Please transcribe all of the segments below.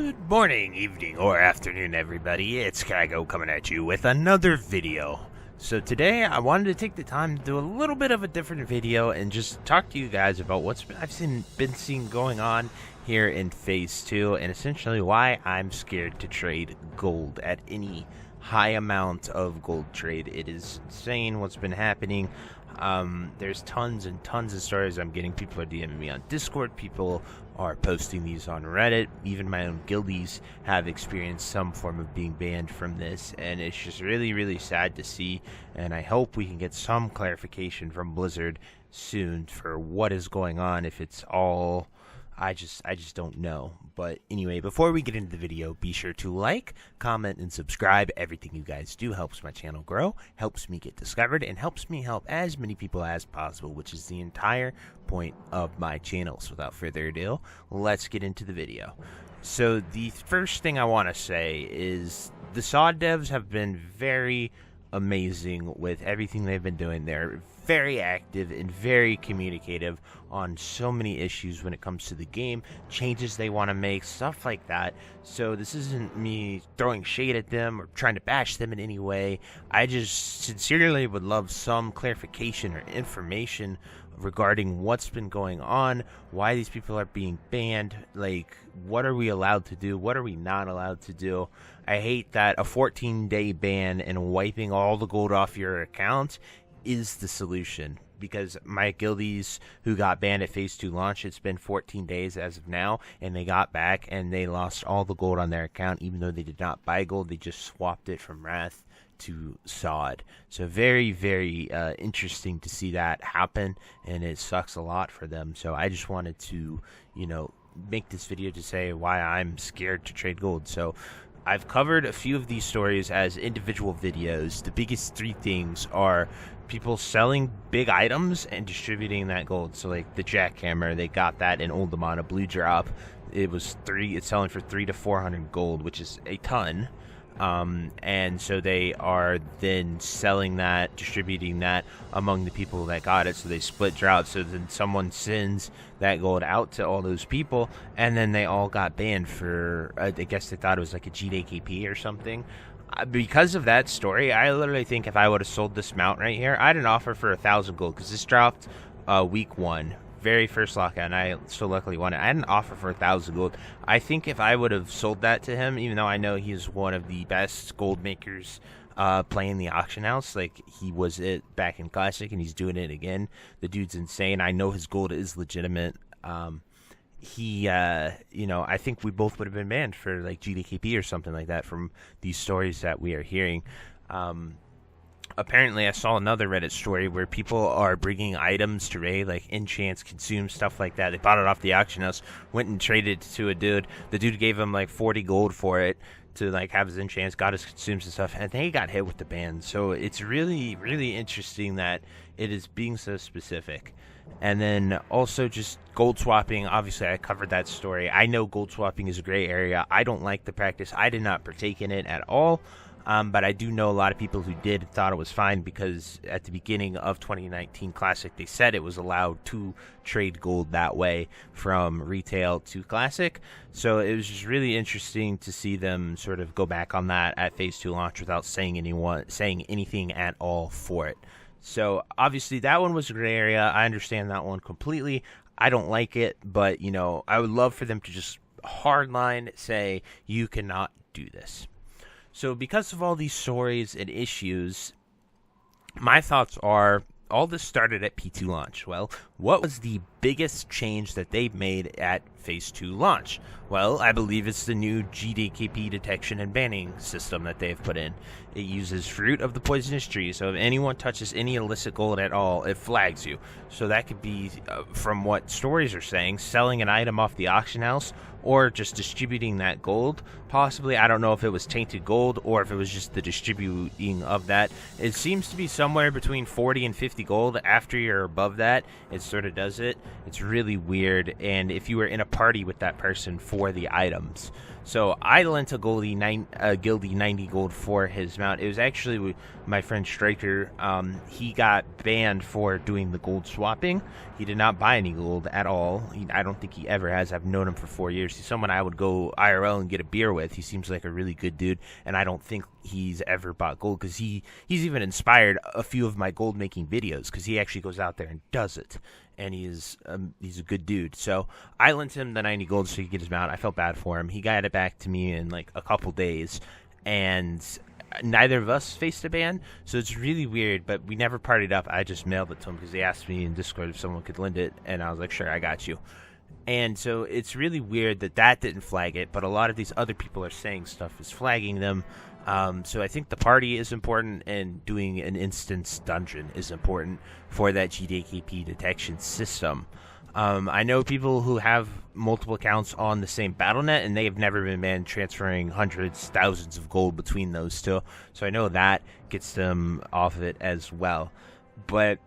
Good morning, evening, or afternoon, everybody. It's Kaghoe coming at you with another video. So today, I wanted to take the time to do a little bit of a different video and just talk to you guys about what's been seeing going on here in Phase 2, and essentially why I'm scared to trade gold at any high amount of gold trade. It is insane what's been happening. There's tons and tons of stories I'm getting. People are DMing me on Discord. People are posting these on Reddit. Even my own guildies have experienced some form of being banned from this, and it's just really, really sad to see. And I hope we can get some clarification from Blizzard soon for what is going on. If it's all, I just don't know. But anyway, before we get into the video, be sure to like, comment, and subscribe. Everything you guys do helps my channel grow, helps me get discovered, and helps me help as many people as possible, which is the entire point of my channel. So without further ado, let's get into the video. So the first thing I want to say is the SOD devs have been very amazing with everything they've been doing. They're very active and very communicative on so many issues when it comes to the game, changes they want to make, stuff like that. So this isn't me throwing shade at them or trying to bash them in any way. I just sincerely would love some clarification or information regarding what's been going on, why these people are being banned, like what are we allowed to do, what are we not allowed to do. I hate that a 14-day ban and wiping all the gold off your account is the solution, because my guildies who got banned at Phase 2 launch, it's been 14 days as of now, and they got back and they lost all the gold on their account. Even though they did not buy gold, they just swapped it from Wrath to SOD. So very, very interesting to see that happen, and it sucks a lot for them. So I just wanted to, make this video to say why I'm scared to trade gold. So I've covered a few of these stories as individual videos. The biggest three things are people selling big items and distributing that gold. So like the jackhammer, they got that in Oldemon, a blue drop. It's selling for 300 to 400 gold, which is a ton. And so they are then selling that, distributing that among the people that got it. So they split drops. So then someone sends that gold out to all those people, and then they all got banned for, I guess they thought it was like a GDKP or something. Because of that story, I literally think if I would have sold this mount right here, I had an offer for 1,000 gold, because this dropped week 1. Very first lockout, and I so luckily won it. I had an offer for 1,000 gold. I think if I would have sold that to him, even though I know he's one of the best gold makers playing the auction house, like he was it back in Classic, and he's doing it again. The dude's insane. I know his gold is legitimate. I think we both would have been banned for like GDKP or something like that from these stories that we are hearing. Apparently, I saw another Reddit story where people are bringing items to raid, like enchants, consume, stuff like that. They bought it off the auction house, went and traded it to a dude. The dude gave him like 40 gold for it to like have his enchants, got his consumes and stuff, and they got hit with the ban. So it's really, really interesting that it is being so specific. And then also just gold swapping. Obviously, I covered that story. I know gold swapping is a gray area. I don't like the practice. I did not partake in it at all. But I do know a lot of people who did thought it was fine, because at the beginning of 2019 Classic, they said it was allowed to trade gold that way from retail to Classic. So it was just really interesting to see them sort of go back on that at Phase 2 launch without saying anything at all for it. So obviously that one was a gray area. I understand that one completely. I don't like it, but I would love for them to just hardline say you cannot do this. So because of all these stories and issues, my thoughts are all this started at P2 launch. Well, what was the biggest change that they've made at Phase 2 launch? Well, I believe it's the new GDKP detection and banning system that they've put in. It uses fruit of the poisonous tree, so if anyone touches any illicit gold at all, it flags you. So that could be, from what stories are saying, selling an item off the auction house, or just distributing that gold. Possibly, I don't know if it was tainted gold or if it was just the distributing of that. It seems to be somewhere between 40 and 50 gold. After you're above that, it sort of does it. It's really weird, and if you were in a party with that person for the items. So I lent a Gildy 90 gold for his mount. It was actually my friend Striker. He got banned for doing the gold swapping. He did not buy any gold at all. I don't think he ever has. I've known him for 4 years. He's someone I would go IRL and get a beer with. He seems like a really good dude, and I don't think he's ever bought gold, because he's even inspired a few of my gold making videos, because he actually goes out there and does it, and he's a good dude. So I lent him the 90 gold so he could get his mount. I felt bad for him. He got it back to me in like a couple days, and neither of us faced a ban, so it's really weird, but we never partied up. I just mailed it to him because they asked me in Discord if someone could lend it, and I was like, sure, I got you. And so it's really weird that didn't flag it, but a lot of these other people are saying stuff is flagging them. So I think the party is important, and doing an instance dungeon is important for that GDKP detection system. I know people who have multiple accounts on the same BattleNet, and they have never been banned transferring hundreds, thousands of gold between those two. So I know that gets them off of it as well. But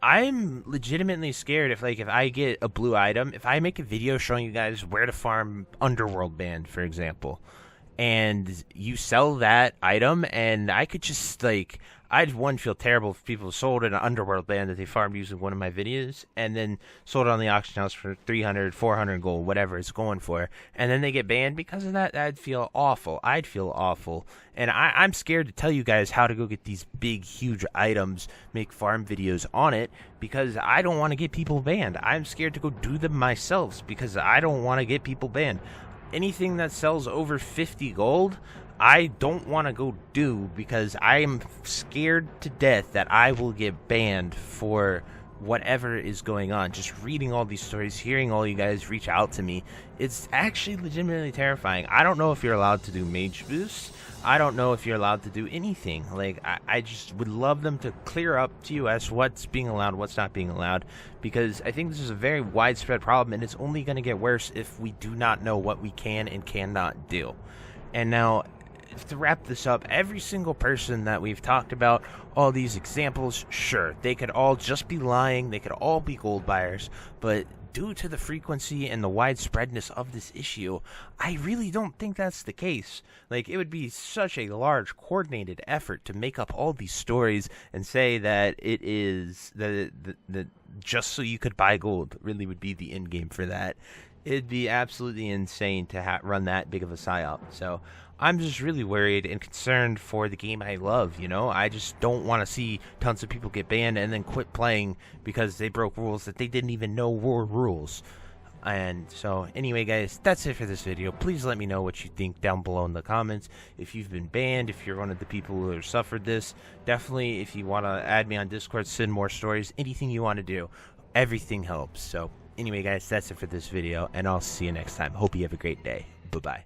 I'm legitimately scared if I get a blue item, if I make a video showing you guys where to farm Underworld Band, for example, and you sell that item, and I could just I'd feel terrible if people sold an Underworld Band that they farmed using one of my videos, and then sold it on the auction house for 300, 400 gold, whatever it's going for, and then they get banned because of that. I'd feel awful. I'd feel awful. And I'm scared to tell you guys how to go get these big, huge items, make farm videos on it, because I don't want to get people banned. I'm scared to go do them myself because I don't want to get people banned. Anything that sells over 50 gold, I don't want to go do, because I am scared to death that I will get banned for whatever is going on. Just reading all these stories, hearing all you guys reach out to me, it's actually legitimately terrifying. I don't know if you're allowed to do mage boosts. I don't know if you're allowed to do anything. I just would love them to clear up to you as what's being allowed, what's not being allowed, because I think this is a very widespread problem, and it's only going to get worse if we do not know what we can and cannot do. And now, to wrap this up, every single person that we've talked about, all these examples, sure, they could all just be lying, they could all be gold buyers, but due to the frequency and the widespreadness of this issue, I really don't think that's the case. It would be such a large, coordinated effort to make up all these stories and say that it is that just so you could buy gold really would be the end game for that. It'd be absolutely insane to run that big of a psyop. So I'm just really worried and concerned for the game I love, I just don't want to see tons of people get banned and then quit playing because they broke rules that they didn't even know were rules. And so anyway, guys, that's it for this video. Please let me know what you think down below in the comments. If you've been banned, if you're one of the people who have suffered this, definitely if you want to add me on Discord, send more stories, anything you want to do, everything helps. So anyway, guys, that's it for this video, and I'll see you next time. Hope you have a great day. Bye-bye.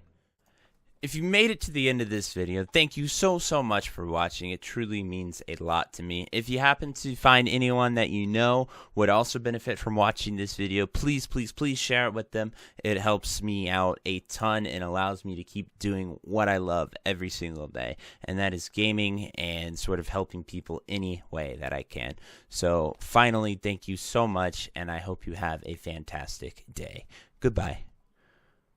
If you made it to the end of this video, thank you so much for watching. It truly means a lot to me. If you happen to find anyone that you know would also benefit from watching this video, please share it with them. It helps me out a ton and allows me to keep doing what I love every single day, and that is gaming and sort of helping people any way that I can. So finally, thank you so much, and I hope you have a fantastic day. Goodbye.